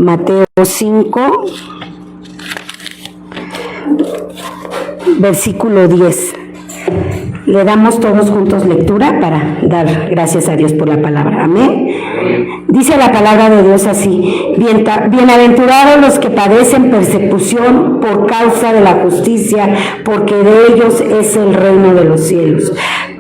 Mateo 5, versículo 10. Le damos todos juntos lectura para dar gracias a Dios por la palabra. Amén. Dice la palabra de Dios así: bienaventurados los que padecen persecución por causa de la justicia, porque de ellos es el reino de los cielos.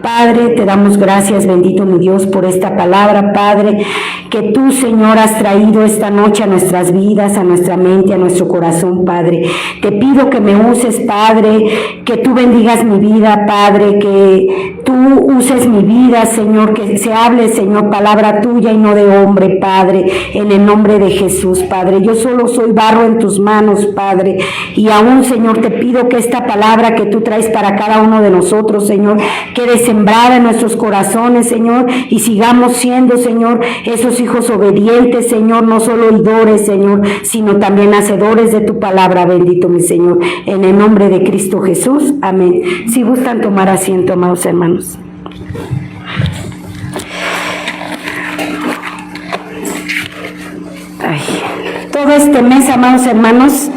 Padre, te damos gracias, bendito mi Dios, por esta palabra, Padre, que tú, Señor, has traído esta noche a nuestras vidas, a nuestra mente, a nuestro corazón, Padre. Te pido que me uses, Padre, que tú bendigas mi vida, Padre, que tú uses mi vida, Señor, que se hable, Señor, palabra tuya y no de hombre, Padre, en el nombre de Jesús, Padre. Yo solo soy barro en tus manos, Padre, y aún, Señor, te pido que esta palabra que tú traes para cada uno de nosotros, Señor, quede sembrada en nuestros corazones, Señor, y sigamos siendo, Señor, esos hijos obedientes, Señor, no solo oidores, Señor, sino también hacedores de tu palabra, bendito mi Señor, en el nombre de Cristo Jesús, amén. Si gustan tomar asiento, amados hermanos. Todo este mes, amados hermanos,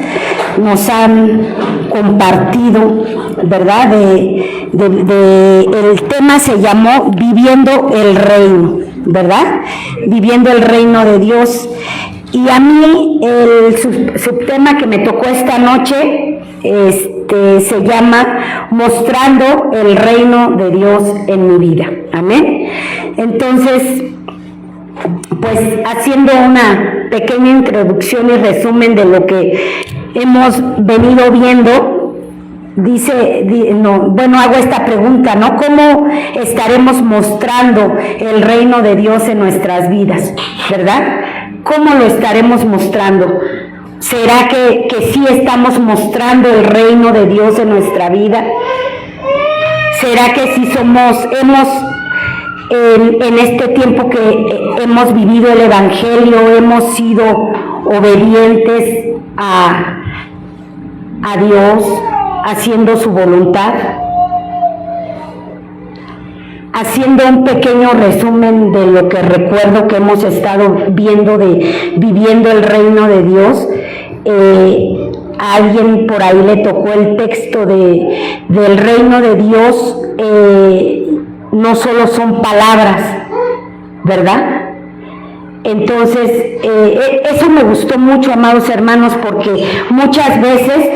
nos han compartido, ¿verdad? El tema se llamó Viviendo el Reino, ¿verdad? Viviendo el Reino de Dios. Y a mí el subtema que me tocó esta noche se llama Mostrando el Reino de Dios en mi vida. Amén. Entonces, pues haciendo una pequeña introducción y resumen de lo que hemos venido viendo, hago esta pregunta, ¿no? ¿Cómo estaremos mostrando el reino de Dios en nuestras vidas? ¿Verdad? ¿Cómo lo estaremos mostrando? ¿Será que sí estamos mostrando el reino de Dios en nuestra vida? ¿Será que sí en este tiempo que hemos vivido el Evangelio, hemos sido obedientes a Dios, haciendo su voluntad? Haciendo un pequeño resumen de lo que recuerdo que hemos estado viendo de viviendo el reino de Dios, a alguien por ahí le tocó el texto del reino de Dios. No solo son palabras, ¿verdad? Entonces, eso me gustó mucho, amados hermanos, porque muchas veces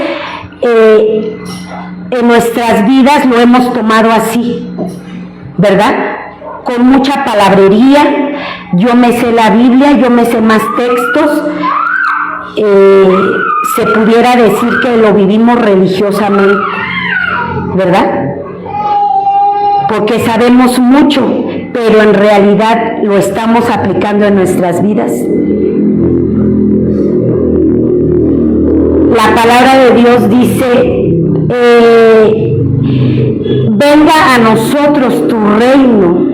en nuestras vidas lo hemos tomado así, ¿verdad? Con mucha palabrería. Yo me sé la Biblia, yo me sé más textos. Se pudiera decir que lo vivimos religiosamente, ¿verdad? Porque sabemos mucho, pero en realidad lo estamos aplicando en nuestras vidas. La palabra de Dios dice, venga a nosotros tu reino,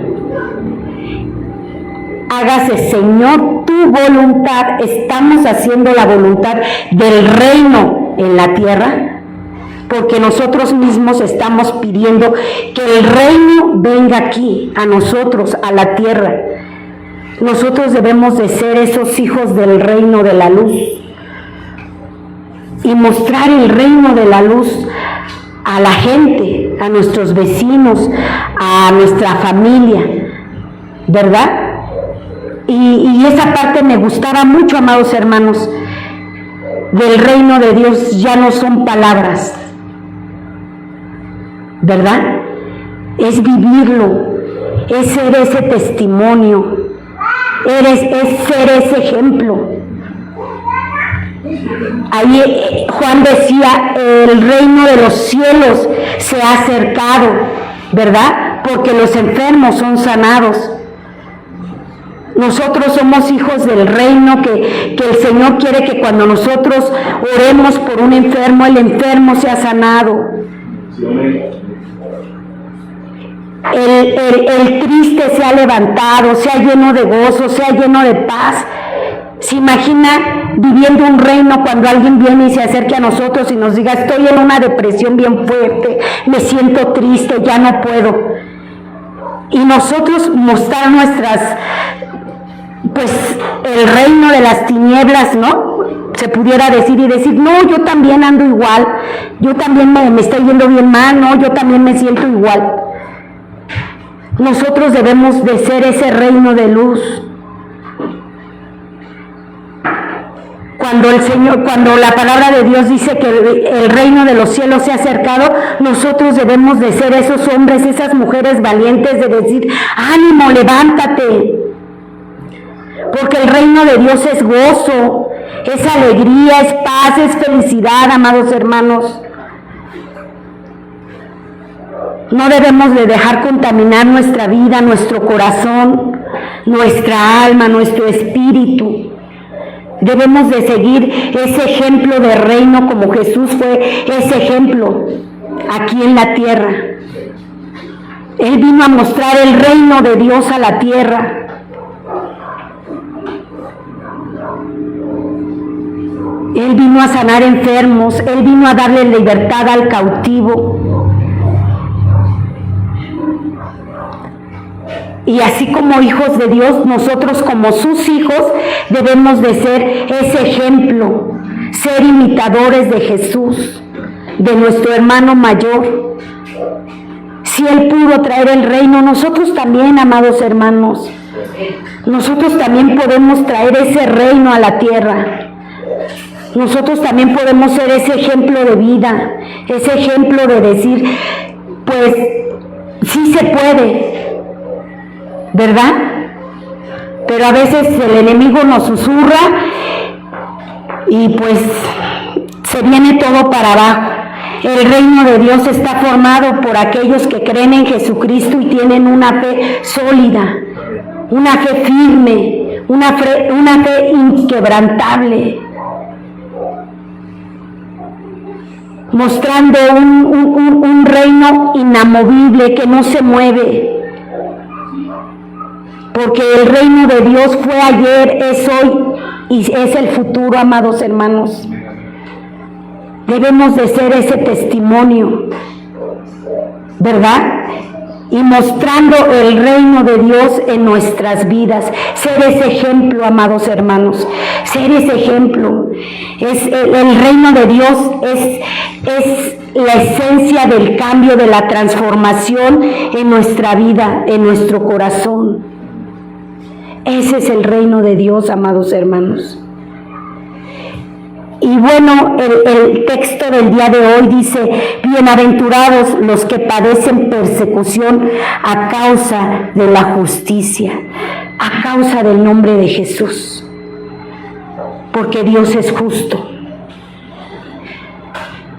hágase, Señor, tu voluntad. Estamos haciendo la voluntad del reino en la tierra, porque nosotros mismos estamos pidiendo que el reino venga aquí, a nosotros, a la tierra. Nosotros debemos de ser esos hijos del reino de la luz y mostrar el reino de la luz a la gente, a nuestros vecinos, a nuestra familia, ¿verdad? Y esa parte me gustaba mucho, amados hermanos. Del reino de Dios ya no son palabras, ¿verdad? Es vivirlo, es ser ese testimonio, es ser ese ejemplo. Ahí Juan decía, el reino de los cielos se ha acercado, ¿verdad? Porque los enfermos son sanados. Nosotros somos hijos del reino, que el Señor quiere que cuando nosotros oremos por un enfermo, el enfermo sea sanado. El triste sea levantado, sea lleno de gozo, sea lleno de paz. ¿Se imagina viviendo un reino cuando alguien viene y se acerque a nosotros y nos diga, estoy en una depresión bien fuerte, me siento triste, ya no puedo? Y nosotros mostrar el reino de las tinieblas, ¿no? Se pudiera decir y decir, no, yo también ando igual, yo también me estoy yendo bien mal, no, yo también me siento igual. Nosotros debemos de ser ese reino de luz. Cuando la palabra de Dios dice que el reino de los cielos se ha acercado, nosotros debemos de ser esos hombres, esas mujeres valientes de decir, ánimo, levántate. Porque el reino de Dios es gozo, es alegría, es paz, es felicidad, amados hermanos. No debemos de dejar contaminar nuestra vida, nuestro corazón, nuestra alma, nuestro espíritu. Debemos de seguir ese ejemplo de reino como Jesús fue ese ejemplo aquí en la tierra. Él vino a mostrar el reino de Dios a la tierra. Él vino a sanar enfermos, Él vino a darle libertad al cautivo. Y así como hijos de Dios, nosotros como sus hijos debemos de ser ese ejemplo, ser imitadores de Jesús, de nuestro hermano mayor. Si Él pudo traer el reino, nosotros también, amados hermanos, nosotros también podemos traer ese reino a la tierra. Nosotros también podemos ser ese ejemplo de vida, ese ejemplo de decir, pues sí se puede, ¿verdad? Pero a veces el enemigo nos susurra y pues se viene todo para abajo. El reino de Dios está formado por aquellos que creen en Jesucristo y tienen una fe sólida, una fe firme, una fe inquebrantable, mostrando un reino inamovible que no se mueve. Porque el reino de Dios fue ayer, es hoy y es el futuro, amados hermanos. Debemos de ser ese testimonio, ¿verdad? Y mostrando el reino de Dios en nuestras vidas. Ser ese ejemplo, amados hermanos. Ser ese ejemplo. El reino de Dios es la esencia del cambio, de la transformación en nuestra vida, en nuestro corazón. Ese es el reino de Dios, amados hermanos. Y bueno, el texto del día de hoy dice, bienaventurados los que padecen persecución a causa de la justicia, a causa del nombre de Jesús, porque Dios es justo.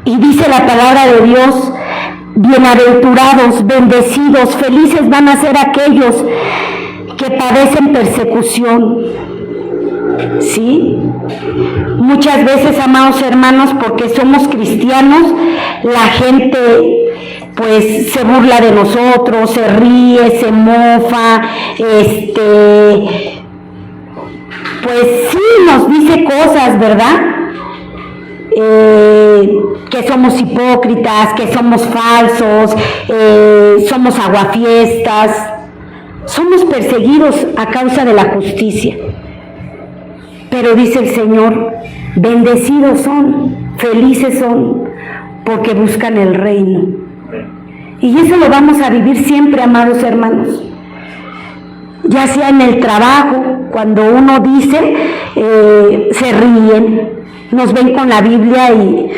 Y dice la palabra de Dios, bienaventurados, bendecidos, felices van a ser aquellos que padecen persecución, ¿sí? Muchas veces, amados hermanos, porque somos cristianos, la gente pues se burla de nosotros, se ríe, se mofa, pues sí nos dice cosas, ¿verdad? Que somos hipócritas, que somos falsos, somos aguafiestas. Somos perseguidos a causa de la justicia. Pero dice el Señor, bendecidos son, felices son, porque buscan el reino. Y eso lo vamos a vivir siempre, amados hermanos. Ya sea en el trabajo, cuando uno dice, se ríen, nos ven con la Biblia y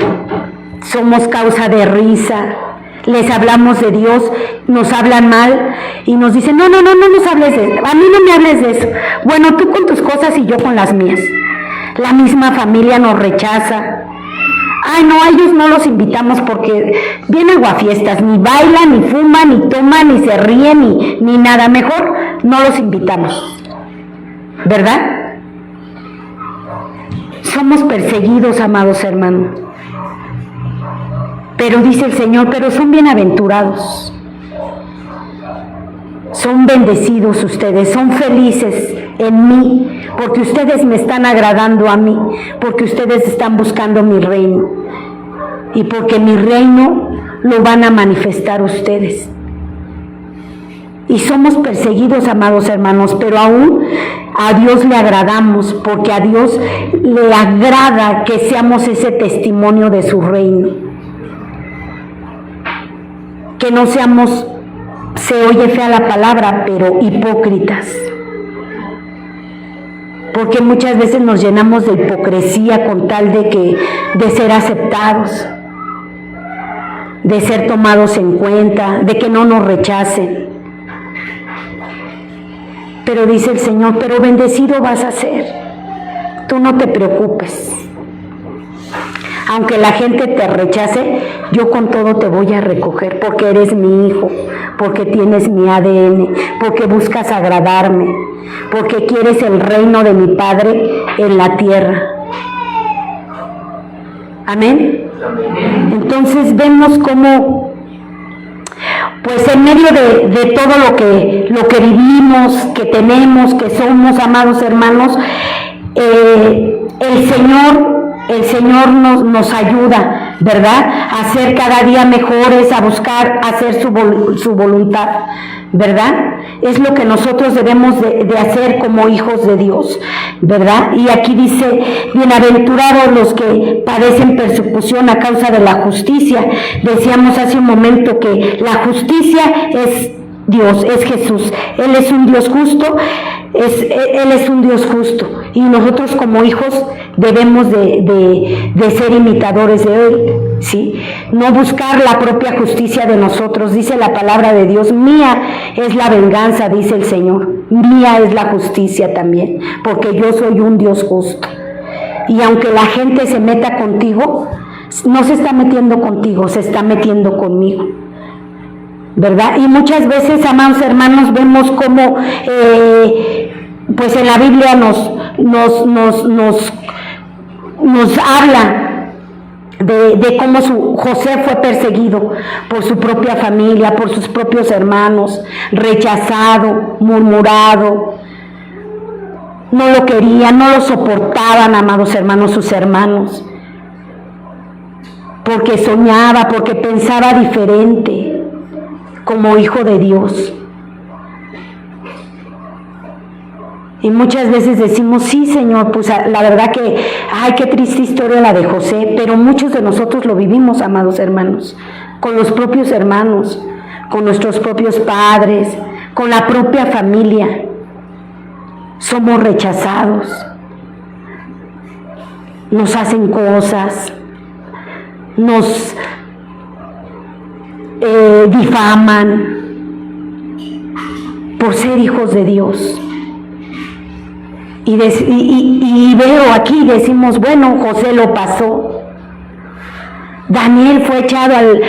somos causa de risa. Les hablamos de Dios, nos hablan mal y nos dicen, no nos hables de eso, a mí no me hables de eso. Bueno, tú con tus cosas y yo con las mías. La misma familia nos rechaza. Ay, no, a ellos no los invitamos porque vienen aguafiestas, ni bailan, ni fuman, ni toman, ni se ríen, ni nada. Mejor no los invitamos, ¿verdad? Somos perseguidos, amados hermanos. Pero dice el Señor, pero son bienaventurados, son bendecidos ustedes, son felices en mí, porque ustedes me están agradando a mí, porque ustedes están buscando mi reino, y porque mi reino lo van a manifestar ustedes. Y somos perseguidos, amados hermanos, pero aún a Dios le agradamos, porque a Dios le agrada que seamos ese testimonio de su reino. Que no seamos, se oye fea la palabra, pero hipócritas. Porque muchas veces nos llenamos de hipocresía con tal de ser aceptados, de ser tomados en cuenta, de que no nos rechacen. Pero dice el Señor, pero bendecido vas a ser. Tú no te preocupes. Aunque la gente te rechace, yo con todo te voy a recoger, porque eres mi hijo, porque tienes mi ADN, porque buscas agradarme, porque quieres el reino de mi Padre en la tierra. Amén. Entonces vemos cómo, pues en medio de todo lo que vivimos, que tenemos, que somos, amados hermanos, el Señor nos ayuda, ¿verdad? A ser cada día mejores, a buscar hacer su voluntad, ¿verdad? Es lo que nosotros debemos de hacer como hijos de Dios, ¿verdad? Y aquí dice, bienaventurados los que padecen persecución a causa de la justicia. Decíamos hace un momento que la justicia es Dios, es Jesús. Él es un Dios justo, Él es un Dios justo. Y nosotros como hijos debemos de ser imitadores de Él, ¿sí? No buscar la propia justicia de nosotros. Dice la palabra de Dios, mía es la venganza, dice el Señor. Mía es la justicia también, porque yo soy un Dios justo. Y aunque la gente se meta contigo, no se está metiendo contigo, se está metiendo conmigo, ¿verdad? Y muchas veces, amados hermanos, vemos cómo pues en la Biblia nos habla de cómo José fue perseguido por su propia familia, por sus propios hermanos, rechazado, murmurado. No lo querían, no lo soportaban, amados hermanos, sus hermanos, porque soñaba, porque pensaba diferente como hijo de Dios. Y muchas veces decimos, sí, Señor, pues la verdad que, ay, qué triste historia la de José, pero muchos de nosotros lo vivimos, amados hermanos, con los propios hermanos, con nuestros propios padres, con la propia familia. Somos rechazados, nos hacen cosas, nos difaman por ser hijos de Dios. Y veo aquí, decimos, bueno, José lo pasó. Daniel fue echado al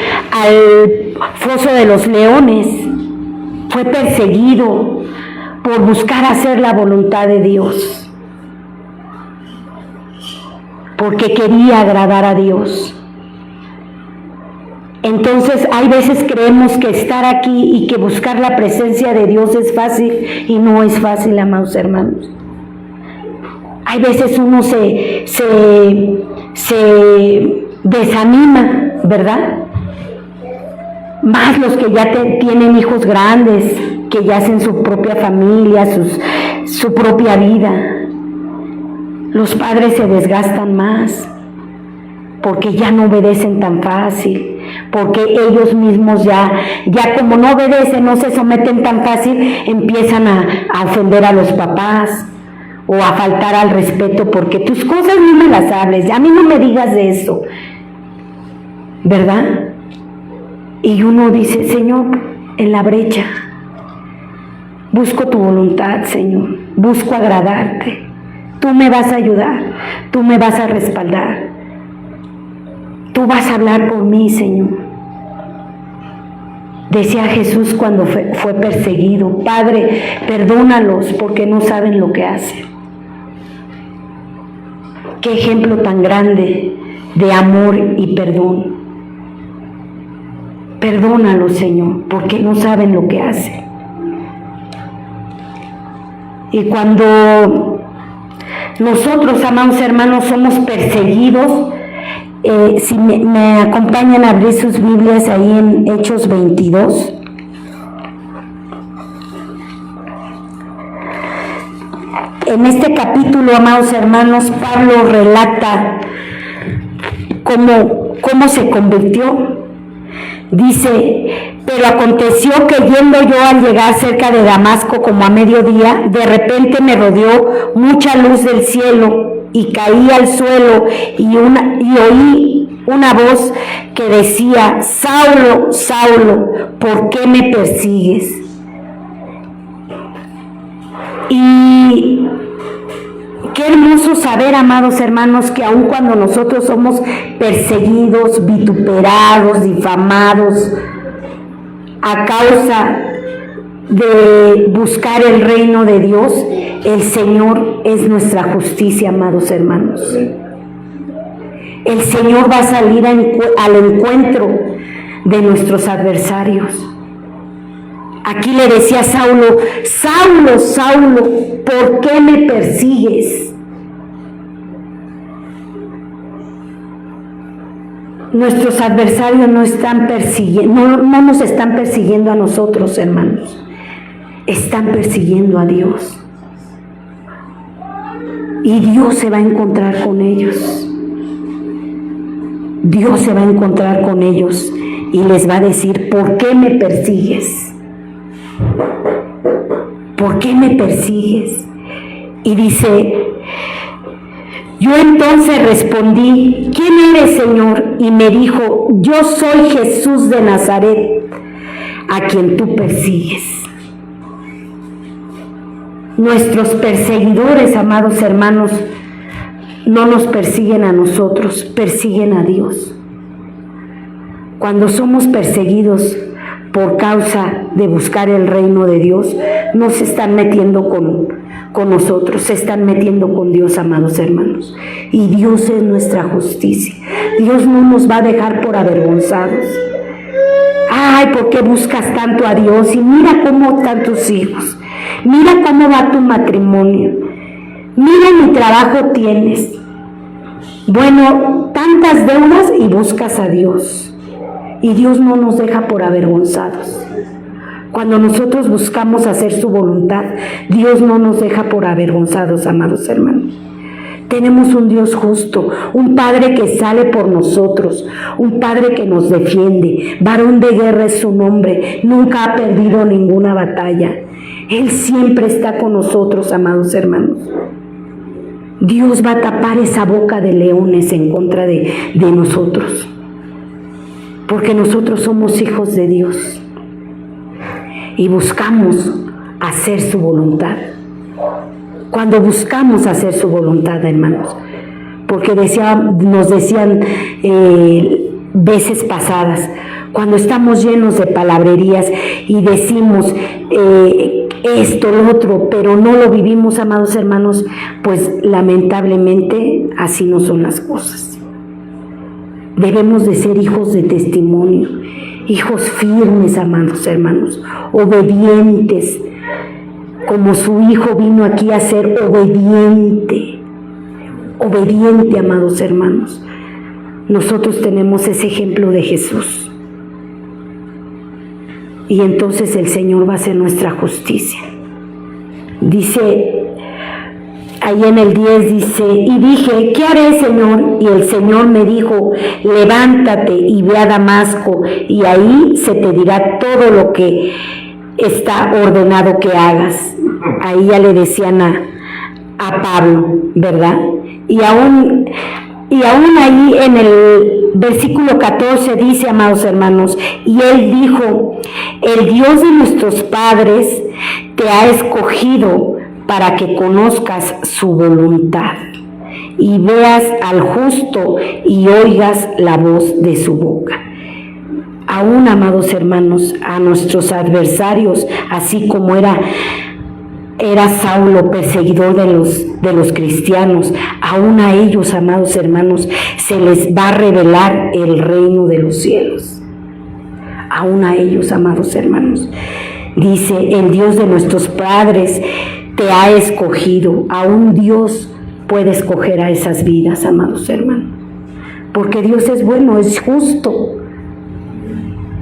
foso de los leones, fue perseguido por buscar hacer la voluntad de Dios, porque quería agradar a Dios. Entonces hay veces creemos que estar aquí y que buscar la presencia de Dios es fácil, y no es fácil, amados hermanos. Hay veces uno se desanima, ¿verdad? Más los que ya tienen hijos grandes, que ya hacen su propia familia, su propia vida. Los padres se desgastan más, porque ya no obedecen tan fácil, porque ellos mismos ya como no obedecen, no se someten tan fácil, empiezan a ofender a los papás, o a faltar al respeto, porque tus cosas no me las hables, a mí no me digas de eso, ¿verdad? Y uno dice, Señor, en la brecha, busco tu voluntad, Señor, busco agradarte, tú me vas a ayudar, tú me vas a respaldar, tú vas a hablar por mí, Señor. Decía Jesús cuando fue perseguido, Padre, perdónalos porque no saben lo que hacen. Qué ejemplo tan grande de amor y perdón. Perdónalos, Señor, porque no saben lo que hacen. Y cuando nosotros, amados hermanos, somos perseguidos, si me acompañan a abrir sus Biblias ahí en Hechos 22. En este capítulo, amados hermanos, Pablo relata cómo se convirtió. Dice: pero aconteció que yendo yo al llegar cerca de Damasco como a mediodía, de repente me rodeó mucha luz del cielo y caí al suelo y oí una voz que decía: Saulo, Saulo, ¿por qué me persigues? Y qué hermoso saber, amados hermanos, que aun cuando nosotros somos perseguidos, vituperados, difamados, a causa de buscar el reino de Dios, el Señor es nuestra justicia, amados hermanos. El Señor va a salir al encuentro de nuestros adversarios. Aquí le decía a Saulo: Saulo, Saulo, ¿por qué me persigues? Nuestros adversarios no nos están persiguiendo a nosotros, hermanos. Están persiguiendo a Dios. Y Dios se va a encontrar con ellos. Dios se va a encontrar con ellos y les va a decir: ¿por qué me persigues? ¿Por qué me persigues? Y dice: yo entonces respondí: ¿quién eres, Señor? Y me dijo: yo soy Jesús de Nazaret, a quien tú persigues. Nuestros perseguidores, amados hermanos, no nos persiguen a nosotros, persiguen a Dios. Cuando somos perseguidos por causa de buscar el reino de Dios, no se están metiendo con nosotros, se están metiendo con Dios, amados hermanos. Y Dios es nuestra justicia. Dios no nos va a dejar por avergonzados. Ay, ¿por qué buscas tanto a Dios? Y mira cómo están tus hijos, mira cómo va tu matrimonio, mira mi trabajo tienes. Bueno, tantas deudas y buscas a Dios. Y Dios no nos deja por avergonzados. Cuando nosotros buscamos hacer su voluntad, Dios no nos deja por avergonzados, amados hermanos. Tenemos un Dios justo, un Padre que sale por nosotros, un Padre que nos defiende. Varón de guerra es su nombre, nunca ha perdido ninguna batalla. Él siempre está con nosotros, amados hermanos. Dios va a tapar esa boca de leones en contra de nosotros, porque nosotros somos hijos de Dios y buscamos hacer su voluntad. Cuando buscamos hacer su voluntad, hermanos, porque nos decían veces pasadas, cuando estamos llenos de palabrerías y decimos esto, lo otro, pero no lo vivimos, amados hermanos, pues lamentablemente así no son las cosas. Debemos de ser hijos de testimonio, hijos firmes, amados hermanos, obedientes, como su hijo vino aquí a ser obediente, amados hermanos. Nosotros tenemos ese ejemplo de Jesús. Y entonces el Señor va a ser nuestra justicia. Dice, ahí en el 10 dice: y dije: ¿qué haré, Señor? Y el Señor me dijo: levántate y ve a Damasco, y ahí se te dirá todo lo que está ordenado que hagas. Ahí ya le decían a Pablo, ¿verdad? Y aún ahí en el versículo 14 dice, amados hermanos: y él dijo: el Dios de nuestros padres te ha escogido para que conozcas su voluntad y veas al justo y oigas la voz de su boca. Aún, amados hermanos, a nuestros adversarios, así como era Saulo, perseguidor de los cristianos, aún a ellos, amados hermanos, se les va a revelar el reino de los cielos. Aún a ellos, amados hermanos. Dice: el Dios de nuestros padres te ha escogido. Aún Dios puede escoger a esas vidas, amados hermanos, porque Dios es bueno, es justo,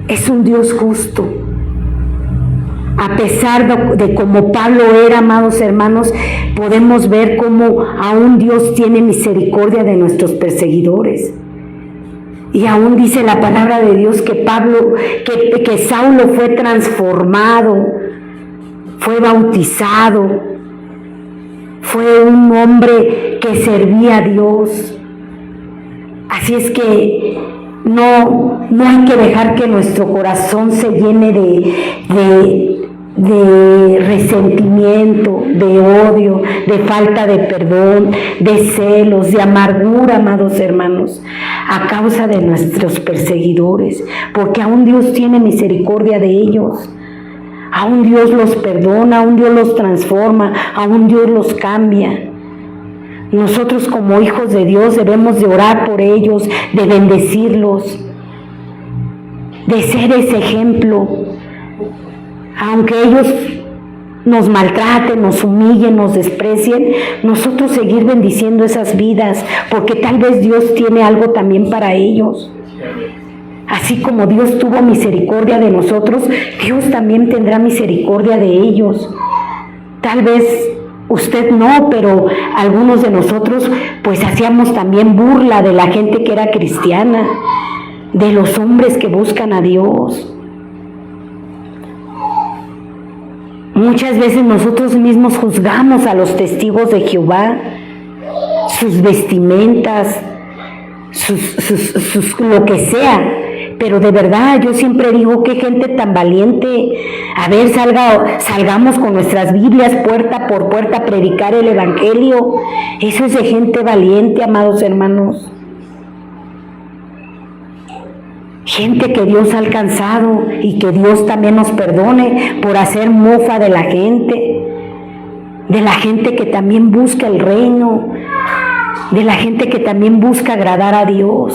es un Dios justo. A pesar de como Pablo era, amados hermanos, podemos ver cómo aún Dios tiene misericordia de nuestros perseguidores. Y aún dice la palabra de Dios que que Saulo fue transformado, fue bautizado, fue un hombre que servía a Dios. Así es que no hay que dejar que nuestro corazón se llene de resentimiento, de odio, de falta de perdón, de celos, de amargura, amados hermanos, a causa de nuestros perseguidores, porque aún Dios tiene misericordia de ellos. Aún Dios los perdona, aún Dios los transforma, aún Dios los cambia. Nosotros como hijos de Dios debemos de orar por ellos, de bendecirlos, de ser ese ejemplo. Aunque ellos nos maltraten, nos humillen, nos desprecien, nosotros seguir bendiciendo esas vidas, porque tal vez Dios tiene algo también para ellos. Así como Dios tuvo misericordia de nosotros, Dios también tendrá misericordia de ellos. Tal vez usted no, pero algunos de nosotros pues hacíamos también burla de la gente que era cristiana, de los hombres que buscan a Dios. Muchas veces nosotros mismos juzgamos a los testigos de Jehová, sus vestimentas, lo que sea. Pero de verdad, yo siempre digo, qué gente tan valiente. A ver, salgamos con nuestras Biblias puerta por puerta a predicar el Evangelio. Eso es de gente valiente, amados hermanos. Gente que Dios ha alcanzado y que Dios también nos perdone por hacer mofa de la gente que también busca el reino, de la gente que también busca agradar a Dios.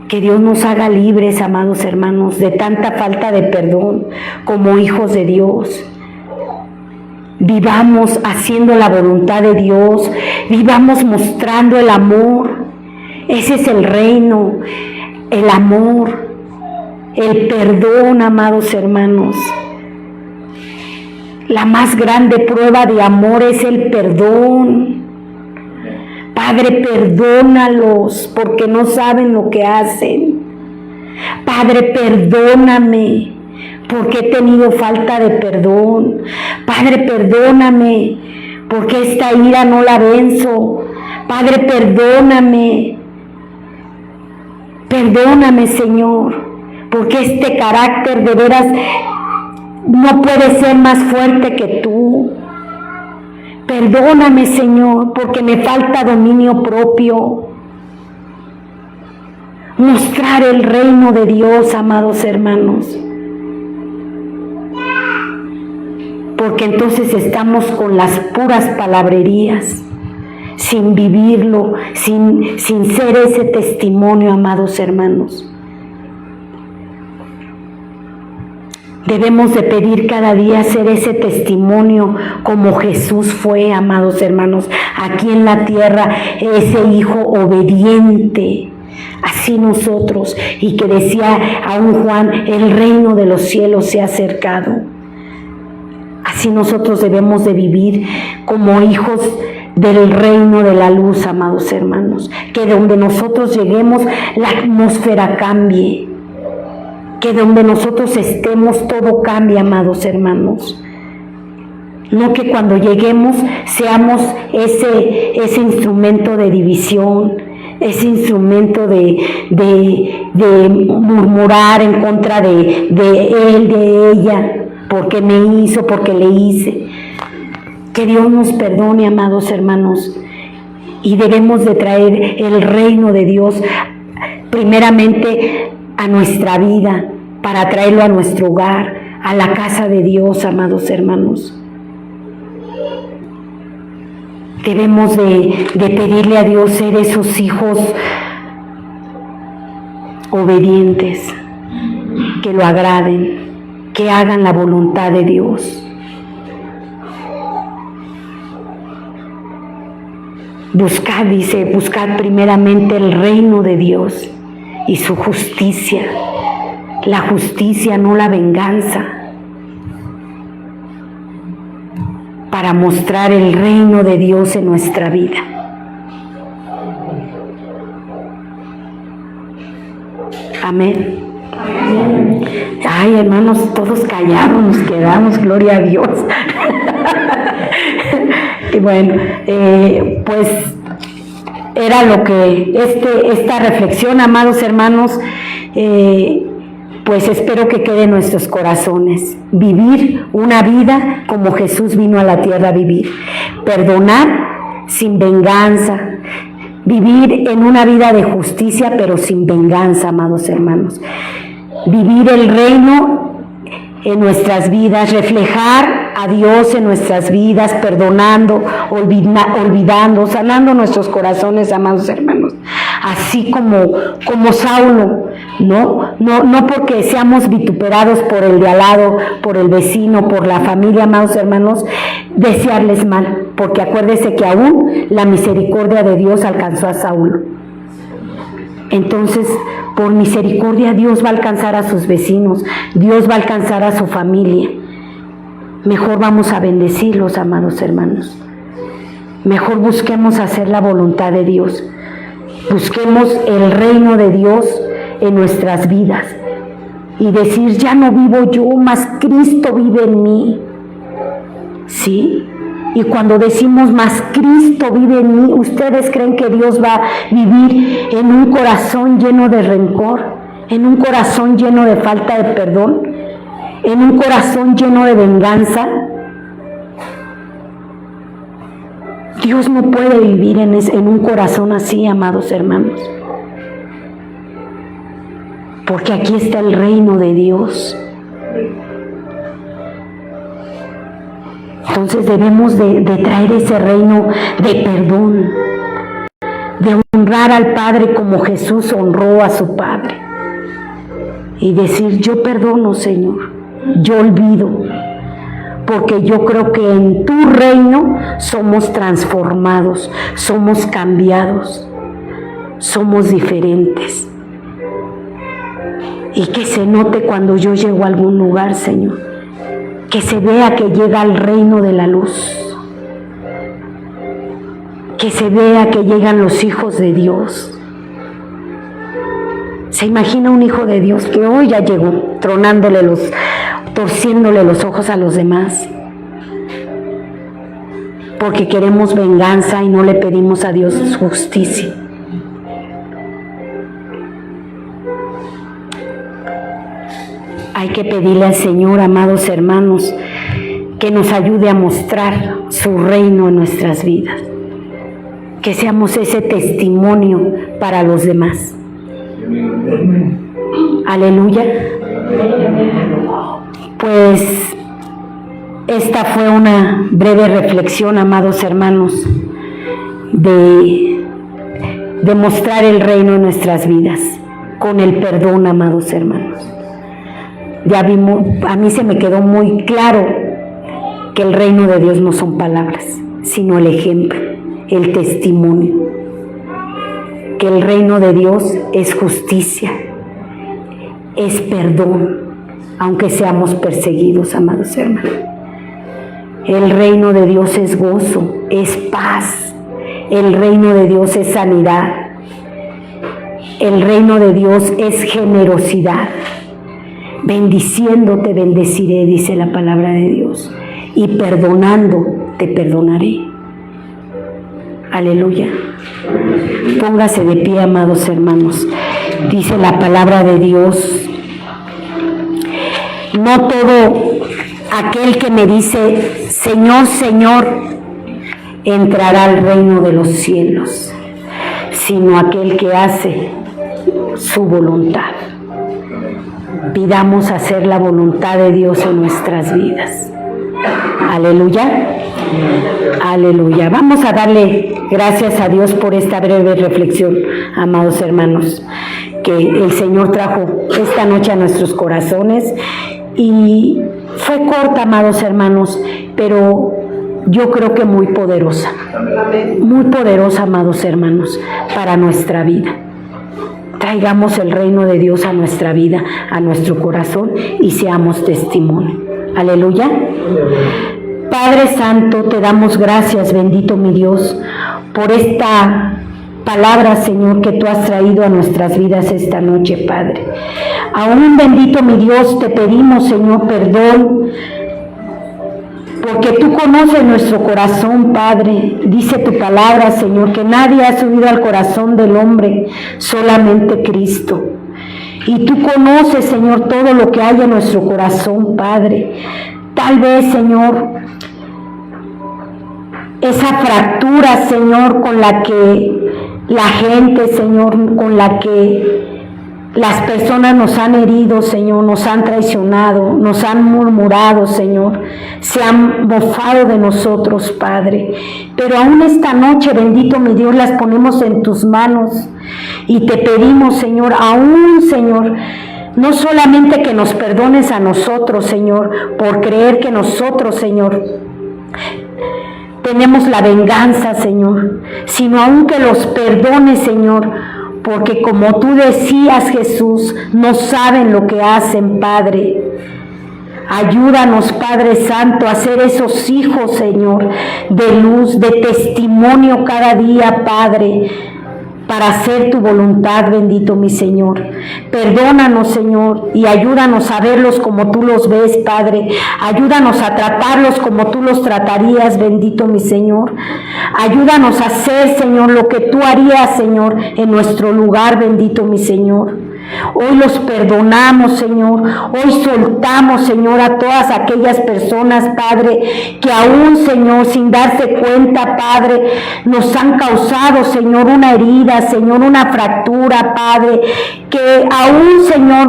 Que Dios nos haga libres, amados hermanos, de tanta falta de perdón como hijos de Dios. Vivamos haciendo la voluntad de Dios, vivamos mostrando el amor. Ese es el reino, el amor, el perdón, amados hermanos. La más grande prueba de amor es el perdón. Padre, perdónalos porque no saben lo que hacen. Padre, perdóname porque he tenido falta de perdón. Padre, perdóname porque esta ira no la venzo. Padre, perdóname. Perdóname, Señor, porque este carácter de veras no puede ser más fuerte que tú. Perdóname, Señor, porque me falta dominio propio. Mostrar el reino de Dios, amados hermanos. Porque entonces estamos con las puras palabrerías, sin vivirlo, sin ser ese testimonio, amados hermanos. Debemos de pedir cada día ser ese testimonio como Jesús fue, amados hermanos, aquí en la tierra, ese hijo obediente. Así nosotros, y que decía aún Juan, el reino de los cielos se ha acercado. Así nosotros debemos de vivir como hijos del reino de la luz, amados hermanos. Que donde nosotros lleguemos la atmósfera cambie. Que donde nosotros estemos todo cambie, amados hermanos. No que cuando lleguemos seamos ese instrumento de división, ese instrumento de murmurar en contra de él, de ella, porque me hizo, porque le hice. Que Dios nos perdone, amados hermanos, y debemos de traer el reino de Dios primeramente a nuestra vida, para traerlo a nuestro hogar, a la casa de Dios, amados hermanos. Debemos de pedirle a Dios ser esos hijos obedientes, que lo agraden, que hagan la voluntad de Dios. Buscad, dice, buscad primeramente el reino de Dios y su justicia. la justicia, no la venganza, para mostrar el reino de Dios en nuestra vida. Amén. Ay, hermanos, todos callados nos quedamos, gloria a Dios. Y bueno, pues era lo que esta reflexión, amados hermanos, pues espero que quede en nuestros corazones. Vivir una vida como Jesús vino a la tierra a vivir. Perdonar sin venganza. Vivir en una vida de justicia, pero sin venganza, amados hermanos. Vivir el reino en nuestras vidas, reflejar a Dios en nuestras vidas, perdonando, olvidando, sanando nuestros corazones, amados hermanos. Así como Saulo, no porque seamos vituperados por el de al lado, por el vecino, por la familia, amados hermanos, desearles mal, porque acuérdese que aún la misericordia de Dios alcanzó a Saulo. Entonces, por misericordia, Dios va a alcanzar a sus vecinos, Dios va a alcanzar a su familia. Mejor vamos a bendecirlos, amados hermanos. Mejor busquemos hacer la voluntad de Dios. Busquemos el reino de Dios en nuestras vidas y decir, ya no vivo yo, mas Cristo vive en mí. ¿Sí? Y cuando decimos, más Cristo vive en mí, ¿ustedes creen que Dios va a vivir en un corazón lleno de rencor? ¿En un corazón lleno de falta de perdón? ¿En un corazón lleno de venganza? Dios no puede vivir en un corazón así, amados hermanos. Porque aquí está el reino de Dios. Entonces debemos de traer ese reino de perdón, de honrar al Padre como Jesús honró a su Padre. Y decir, yo perdono, Señor, yo olvido, porque yo creo que en tu reino somos transformados, somos cambiados, somos diferentes. Y que se note cuando yo llego a algún lugar, Señor, que se vea que llega al reino de la luz, que se vea que llegan los hijos de Dios. ¿Se imagina un hijo de Dios que hoy ya llegó, torciéndole los ojos a los demás? Porque queremos venganza y no le pedimos a Dios justicia. Hay que pedirle al Señor, amados hermanos, que nos ayude a mostrar su reino en nuestras vidas. Que seamos ese testimonio para los demás. Aleluya. Pues esta fue una breve reflexión, amados hermanos, de mostrar el reino en nuestras vidas, con el perdón, amados hermanos. Ya vimos, a mí se me quedó muy claro que el reino de Dios no son palabras, sino el ejemplo, el testimonio. Que el reino de Dios es justicia, es perdón, aunque seamos perseguidos, amados hermanos. El reino de Dios es gozo, es paz. El reino de Dios es sanidad. El reino de Dios es generosidad. Bendiciendo te bendeciré, dice la palabra de Dios, y perdonando te perdonaré. Aleluya. Póngase de pie, amados hermanos. Dice la palabra de Dios, no todo aquel que me dice, Señor, Señor, entrará al reino de los cielos, sino aquel que hace su voluntad. Pidamos hacer la voluntad de Dios en nuestras vidas. Aleluya. Aleluya. Vamos a darle gracias a Dios por esta breve reflexión, amados hermanos, que el Señor trajo esta noche a nuestros corazones. Y fue corta, amados hermanos, pero yo creo que muy poderosa, amados hermanos, para nuestra vida. traigamos el reino de Dios a nuestra vida, a nuestro corazón y seamos testimonio. Aleluya. Padre Santo, te damos gracias, bendito mi Dios, por esta palabra, Señor, que tú has traído a nuestras vidas esta noche, Padre. Aún, bendito mi Dios, te pedimos, Señor, perdón, porque tú conoces nuestro corazón, Padre. Dice tu palabra, Señor, que nadie ha subido al corazón del hombre, solamente Cristo. Y tú conoces, Señor, todo lo que hay en nuestro corazón, Padre. Tal vez, Señor, esa fractura, Señor, con la que la gente, Señor, con la que las personas nos han herido, Señor, nos han traicionado, nos han murmurado, Señor, se han mofado de nosotros, Padre. Pero aún esta noche, bendito mi Dios, las ponemos en tus manos y te pedimos, Señor, aún, Señor, no solamente que nos perdones a nosotros, Señor, por creer que nosotros, Señor, tenemos la venganza, Señor, sino aún que los perdones, Señor, porque como tú decías, Jesús, no saben lo que hacen, Padre. Ayúdanos, Padre Santo, a ser esos hijos, Señor, de luz, de testimonio cada día, Padre, para hacer tu voluntad, bendito mi Señor. Perdónanos, Señor, y ayúdanos a verlos como tú los ves, Padre. Ayúdanos a tratarlos como tú los tratarías, bendito mi Señor. Ayúdanos a hacer, Señor, lo que tú harías, Señor, en nuestro lugar, bendito mi Señor. Hoy los perdonamos, Señor. Hoy soltamos, Señor, a todas aquellas personas, Padre, que aún, Señor, sin darse cuenta, Padre, nos han causado, Señor, una herida, Señor, una fractura, Padre, que aún, Señor,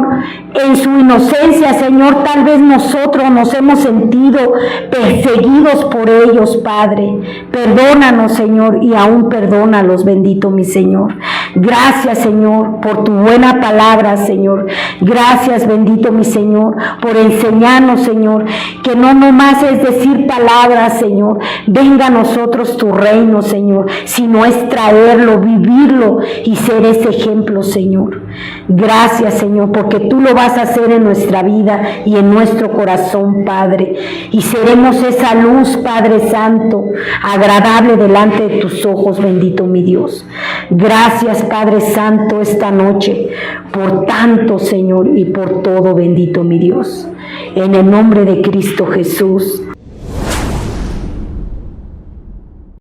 en su inocencia, Señor, tal vez nosotros nos hemos sentido perseguidos por ellos, Padre. Perdónanos, Señor, y aún perdónalos, bendito mi Señor. Gracias, Señor, por tu buena palabra, Señor. Gracias, bendito mi Señor, por enseñarnos, Señor, que no nomás es decir palabras, Señor. Venga a nosotros tu reino, Señor, sino es traerlo, vivirlo y ser ese ejemplo, Señor. Gracias, Señor, porque tú lo vas a hacer en nuestra vida y en nuestro corazón, Padre. Y seremos esa luz, Padre Santo, agradable delante de tus ojos, bendito mi Dios. Gracias, Padre Santo, esta noche, por tanto, Señor, y por todo, bendito mi Dios. En el nombre de Cristo Jesús.